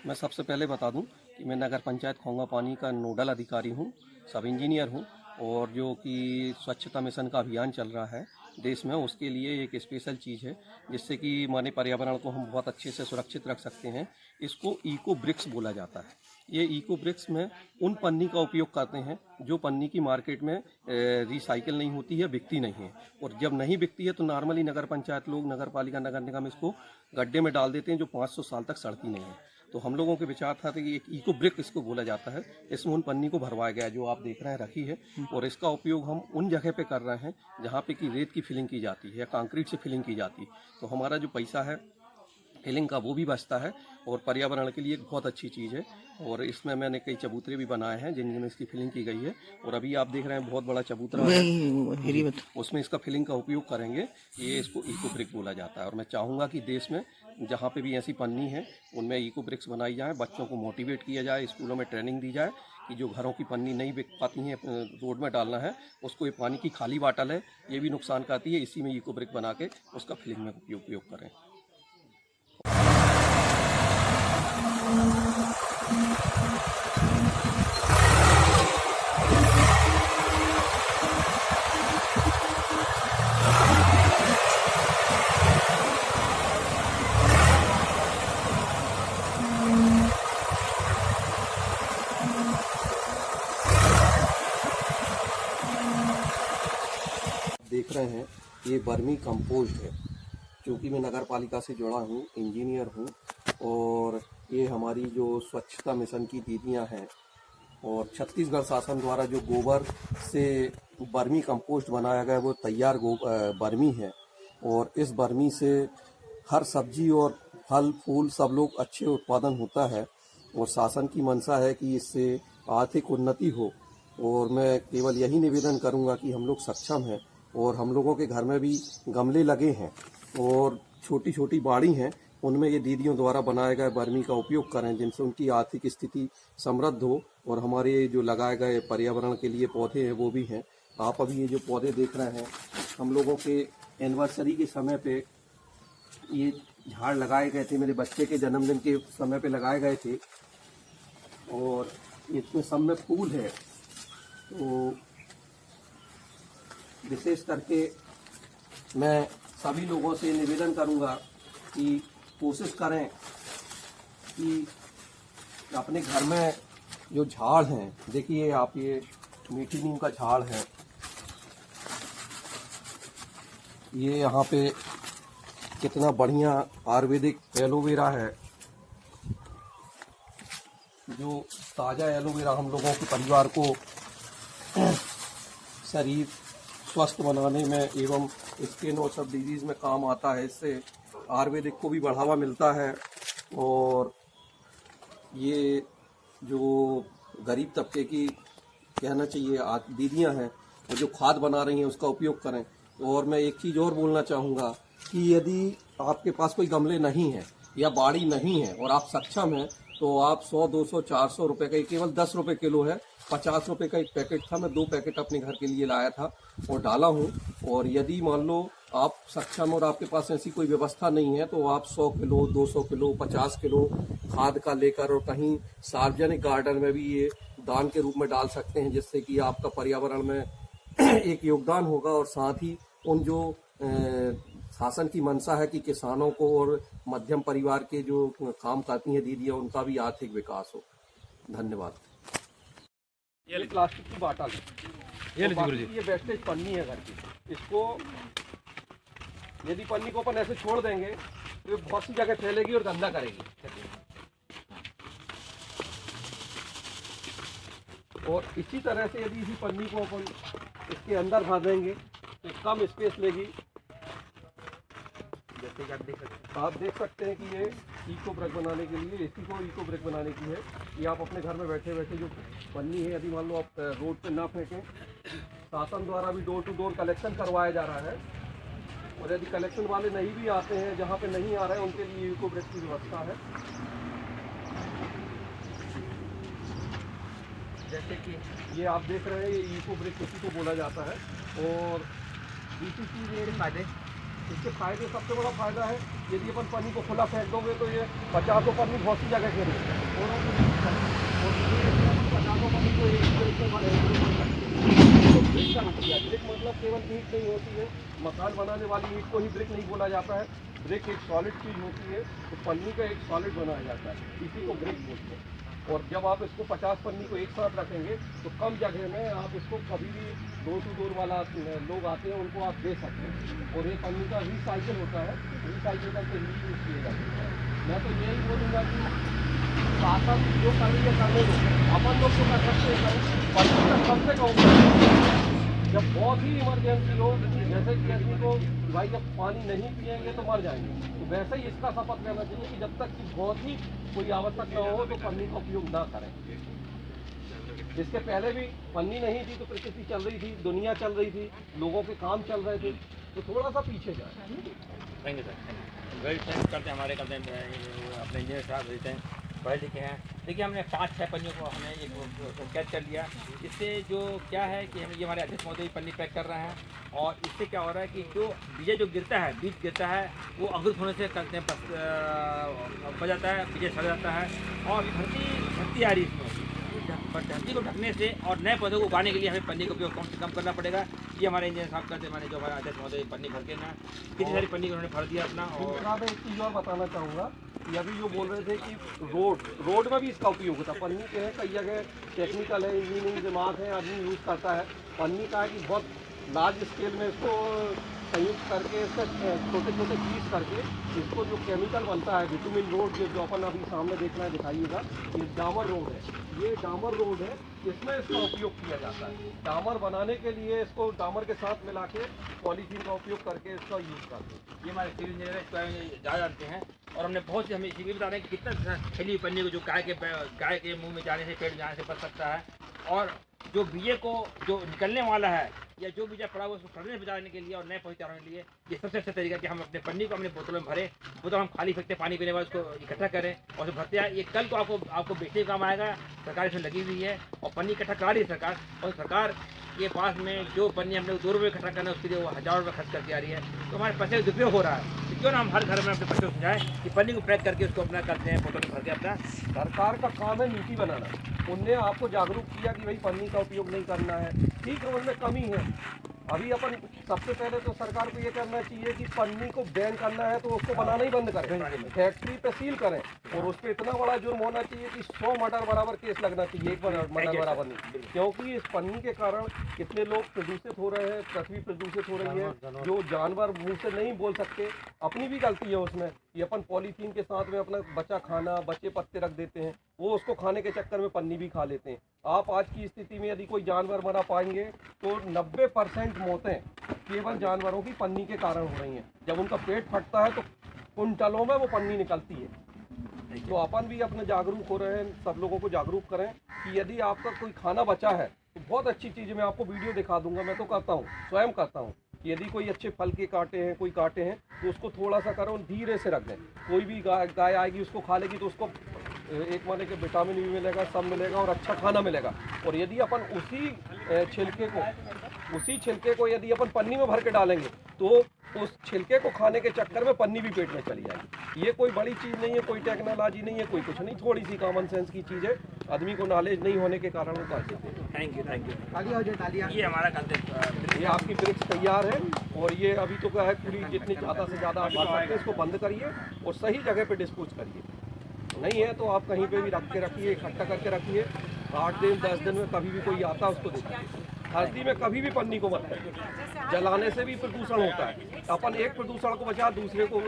मैं सबसे पहले बता दूं कि मैं नगर पंचायत खोंगा पानी का नोडल अधिकारी हूं, सब इंजीनियर हूं। और जो कि स्वच्छता मिशन का अभियान चल रहा है देश में, उसके लिए एक स्पेशल चीज़ है जिससे कि माने पर्यावरण को हम बहुत अच्छे से सुरक्षित रख सकते हैं। इसको इको ब्रिक्स बोला जाता है। ये इको ब्रिक्स में उन पन्नी का उपयोग करते हैं जो पन्नी की मार्केट में रिसाइकिल नहीं होती है, बिकती नहीं है। और जब नहीं बिकती है तो नॉर्मली नगर पंचायत लोग, नगर पालिका, नगर निगम इसको गड्ढे में डाल देते हैं जो 500 साल तक सड़ती नहीं है। तो हम लोगों के विचार था कि एक इको ब्रिक इसको बोला जाता है। इसमें उन पन्नी को भरवाया गया जो आप देख रहे हैं रखी है। और इसका उपयोग हम उन जगह पे कर रहे हैं जहाँ पे कि रेत की फिलिंग की जाती है या कंक्रीट से फिलिंग की जाती है। तो हमारा जो पैसा है फिलिंग का वो भी बचता है और पर्यावरण के लिए एक बहुत अच्छी चीज़ है। और इसमें मैंने कई चबूतरे भी बनाए हैं जिनमें इसकी फिलिंग की गई है। और अभी आप देख रहे हैं बहुत बड़ा चबूतरा है, उसमें इसका फिलिंग का उपयोग करेंगे। ये इसको इको ब्रिक बोला जाता है। और मैं चाहूँगा कि देश में जहाँ पे भी ऐसी पन्नी है उनमें इको ब्रिक्स बनाई जाए, बच्चों को मोटिवेट किया जाए, स्कूलों में ट्रेनिंग दी जाए कि जो घरों की पन्नी नहीं बिक पाती हैं रोड में डालना है उसको, ये पानी की खाली बाटल है ये भी नुकसान करती है, इसी में इको ब्रिक बना के उसका फिलिंग में उपयोग करें। देख रहे हैं ये वर्मी कंपोस्ट है, क्योंकि मैं नगर पालिका से जुड़ा हूँ, इंजीनियर हूँ। और ये हमारी जो स्वच्छता मिशन की दीदियाँ हैं और छत्तीसगढ़ शासन द्वारा जो गोबर से वर्मी कंपोस्ट बनाया गया वो तैयार वर्मी है। और इस वर्मी से हर सब्जी और फल फूल सब लोग अच्छे उत्पादन होता है। और शासन की मंशा है कि इससे आर्थिक उन्नति हो। और मैं केवल यही निवेदन करूंगा कि हम लोग सक्षम हैं और हम लोगों के घर में भी गमले लगे हैं और छोटी छोटी बाड़ी हैं, उनमें ये दीदियों द्वारा बनाए गए वर्मी का उपयोग करें जिनसे उनकी आर्थिक स्थिति समृद्ध हो। और हमारे जो लगाए गए पर्यावरण के लिए पौधे हैं वो भी हैं। आप अभी ये जो पौधे देख रहे हैं हम लोगों के एनिवर्सरी के समय पे ये झाड़ लगाए गए थे, मेरे बच्चे के जन्मदिन के समय पे लगाए गए थे। और इसमें सब में फूल है। तो विशेष करके मैं सभी लोगों से निवेदन करूंगा कि कोशिश करें कि अपने घर में जो झाड़ हैं, देखिए आप ये मीठी नीम का झाड़ है, ये यहाँ पे कितना बढ़िया आयुर्वेदिक एलोवेरा है। जो ताज़ा एलोवेरा हम लोगों के परिवार को शरीर स्वस्थ बनाने में एवं स्किन और सब डिजीज़ में काम आता है। इससे आयुर्वेदिक को भी बढ़ावा मिलता है। और ये जो गरीब तबके की कहना चाहिए दीदियां हैं वो जो खाद बना रही हैं उसका उपयोग करें। और मैं एक चीज़ और बोलना चाहूँगा कि यदि आपके पास कोई गमले नहीं है या बाड़ी नहीं है और आप सक्षम हैं तो आप 100, 200, 400 रुपये का, केवल 10 रुपये किलो है, 50 रुपये का एक पैकेट था। मैं 2 पैकेट अपने घर के लिए लाया था और डाला हूँ। और यदि मान लो आप सक्षम और आपके पास ऐसी कोई व्यवस्था नहीं है तो आप 100 किलो, 200 किलो, 50 किलो खाद का लेकर और कहीं सार्वजनिक गार्डन में भी ये दान के रूप में डाल सकते हैं, जिससे कि आपका पर्यावरण में एक योगदान होगा। और साथ ही उन जो शासन की मंशा है कि किसानों को और मध्यम परिवार के जो काम करती हैं दीदियाँ उनका भी आर्थिक विकास हो। धन्यवाद। ये प्लास्टिक की बाटल है, ये वेस्टेज पन्नी है घर की। इसको यदि पन्नी को अपन ऐसे छोड़ देंगे तो ये बहुत सी जगह फैलेगी और गंदा करेगी। और इसी तरह से यदि इसी पन्नी को अपन इसके अंदर भर देंगे तो कम स्पेस लेगी। जैसे कि आप देख सकते हैं कि ये इको ब्रिक बनाने के लिए, इसी को इको ब्रिक बनाने की है। ये आप अपने घर में बैठे बैठे जो पन्नी है, यदि मान लो आप रोड पे ना फेंकें, शासन द्वारा भी डोर टू डोर कलेक्शन करवाया जा रहा है। और यदि कलेक्शन वाले नहीं भी आते हैं, जहाँ पे नहीं आ रहे हैं, उनके लिए इको ब्रिक की व्यवस्था है। जैसे कि ये आप देख रहे हैं, ये इको ब्रिक इसी को बोला जाता है। और दूसरी चीज़ ये फायदे इसके फायदे, सबसे बड़ा फायदा है यदि अपन पन्नी को खुला फेंक दोगे तो ये 50 पन्नी बहुत सी जगह के पचासों पन्नी को एक ब्रिक मतलब केवल ईंट नहीं होती है, मकान बनाने वाली ईंट को ही ब्रिक नहीं बोला जाता है। ब्रिक एक सॉलिड चीज़ होती है, तो पन्नी का एक सॉलिड बनाया जाता है, इसी को ब्रिक बोलते हैं। और जब आप इसको 50 पन्नी को एक साथ रखेंगे तो कम जगह में आप इसको कभी भी डोर टू डोर वाला लोग आते हैं उनको आप दे सकते हैं। और ये पन्नी का रिसाइकिल होता है, रिसाइकिल करके यूज किए जाते हैं। मैं तो यही बोलूँगा कि शासन जो कर रही है करने दो, अपन लोग तो कर सकते हैं, पन्नी का कम से कम जब बहुत ही इमरजेंसी हो, जैसे कि आदमी को भाई जब पानी नहीं पिएंगे तो मर जाएंगे, तो वैसे ही इसका शपथ लेना चाहिए कि जब तक कि बहुत ही कोई आवश्यक न हो तो पन्नी का उपयोग ना करें। इसके पहले भी पन्नी नहीं थी तो प्रकृति चल रही थी, दुनिया चल रही थी, लोगों के काम चल रहे थे, तो थोड़ा सा पीछे जाए। Thank you sir, very thanks करते हैं, हमारे करते हैं अपने इंजीनियर साहब रहते हैं, पढ़े लिखे हैं। देखिए हमने 5-6 पन्नियों को हमने एक कैच कर लिया। इससे जो क्या है कि हम ये हमारे अध्यक्ष महोदय पन्नी पैक कर रहे हैं, और इससे क्या हो रहा है कि जो बीज जो गिरता है, बीज गिरता है वो अंकुरित होने से करते हैं बच जाता है, बीज सड़ जाता है, और धरती आ रही है इसमें। धरती को ढकने से और नए पौधों को उगाने के लिए हमें पन्नी का उपयोग कम से कम करना पड़ेगा। ये हमारे इंजीनियर साहब करते, मैंने जो हमारे अध्यक्ष महोदय पन्नी भर के ना कितनी सारी पन्नी उन्होंने भर दिया अपना। और मैं एक चीज़ और बताना चाहूँगा कि अभी जो बोल रहे थे कि रोड में भी इसका उपयोग होता है। पन्नी के हैं कई जगह टेक्निकल है, इंजीनियरिंग दिमाग है, आदमी यूज़ करता है। पन्नी का है कि बहुत लार्ज स्केल में इसको संयुक्त करके, इसका छोटे छोटे पीस करके इसको जो केमिकल बनता है विटामिन रोड, जो अपन अभी सामने देखना है दिखाइएगा, ये डामर रोड है, ये डामर रोड है, इसमें इसका उपयोग किया जाता है। डामर बनाने के लिए इसको डामर के साथ मिला के पॉलीथीन का उपयोग करके इसका यूज़ करते हैं। ये हमारे सिविल इंजीनियर इसको ज़्यादा जानते हैं। और हमने बहुत सी हमें इसी भी बता रहे हैं कि कितना फैली पन्नी को जो गाय के मुंह में जाने से, पेट जाने से बच सकता है। और जो बीजे को जो निकलने वाला है या जो बीजा पड़ा हुआ उसको सड़ने से बचाने के लिए और नए पौधे तैयार होने के लिए ये सबसे अच्छा तरीका कि हम अपने पन्नी को अपने बोतलों में भरें, बोतल हम खाली फेंकते पानी पीने बाद उसको इकट्ठा करें और भरते हैं। ये कल को आपको बेचने का काम आएगा। सरकार इसमें लगी हुई है और पन्नी इकट्ठा करा रही है सरकार, और सरकार के पास में जो पन्नी हमने 2 रुपये इकट्ठा करना है उसके लिए वो 1000 रुपये खर्च करके आ रही है। तो हमारे पैसे का दुरुपयोग हो रहा है। तो क्यों ना हम हर घर में अपने बच्चों को समझाएं कि पन्नी को पैक करके उसको अपना करते हैं, बोतल में भर के अपना। सरकार का काम है नीति बनाना। उनने आपको जागरूक किया कि भाई पन्नी का उपयोग नहीं करना है, ठीक है, उनमें कमी है। अभी अपन सबसे पहले तो सरकार को ये करना चाहिए कि पन्नी को बैन करना है तो उसको बनाना ही बंद करें, फैक्ट्री पे सील करें, और उस पर इतना बड़ा जुर्म होना चाहिए कि 100 मर्डर बराबर केस लगना चाहिए, एक मर्डर बराबर नहीं। क्योंकि इस पन्नी के कारण कितने लोग प्रदूषित हो रहे हैं, पृथ्वी प्रदूषित हो रही है, जो जानवर मुँह से नहीं बोल सकते, अपनी भी गलती है उसमें। ये अपन पॉलीथीन के साथ में अपना बचा खाना, बचे पत्ते रख देते हैं, वो उसको खाने के चक्कर में पन्नी भी खा लेते हैं। आप आज की स्थिति में यदि कोई जानवर मरा पाएंगे तो 90% मौतें केवल जानवरों की पन्नी के कारण हो रही हैं। जब उनका पेट फटता है तो कुंटलों में वो पन्नी निकलती है। तो अपन भी अपने जागरूक हो रहे हैं, सब लोगों को जागरूक करें कि यदि आपका कोई खाना बचा है तो बहुत अच्छी चीज़, मैं आपको वीडियो दिखा दूंगा, मैं तो करता हूँ, स्वयं करता हूँ। यदि कोई अच्छे फल के कांटे हैं, कोई कांटे हैं, तो उसको थोड़ा सा करो, धीरे से रख दें। कोई भी गाय आएगी उसको खा लेगी तो उसको एक माने के विटामिन भी मिलेगा, सब मिलेगा और अच्छा खाना मिलेगा। और यदि अपन उसी छिलके को यदि अपन पन्नी में भर के डालेंगे तो उस छिलके को खाने के चक्कर में पन्नी भी पेट में चली जाएगी। ये कोई बड़ी चीज़ नहीं है, कोई टेक्नोलॉजी नहीं है, कोई कुछ नहीं, थोड़ी सी कॉमन सेंस की चीज़ है। आदमी को नॉलेज नहीं होने के कारण वो कर देते हैं। Thank you. ये हमारा कंसेप्ट, ये आपकी ब्रिक्स तैयार है, और ये अभी तो क्या है, पूरी जितनी ज़्यादा से ज़्यादा आप भर सकते हैं इसको बंद करिए और सही जगह पे डिस्पोज करिए। नहीं है तो आप कहीं पे भी रख के रखिए, इकट्ठा करके रखिए। 8 दिन 10 दिन में कभी भी कोई आता है उसको देखिए। हल्दी में कभी भी पन्नी को मत करिए, जलाने से भी प्रदूषण होता है। अपन एक प्रदूषण को बचा दूसरे को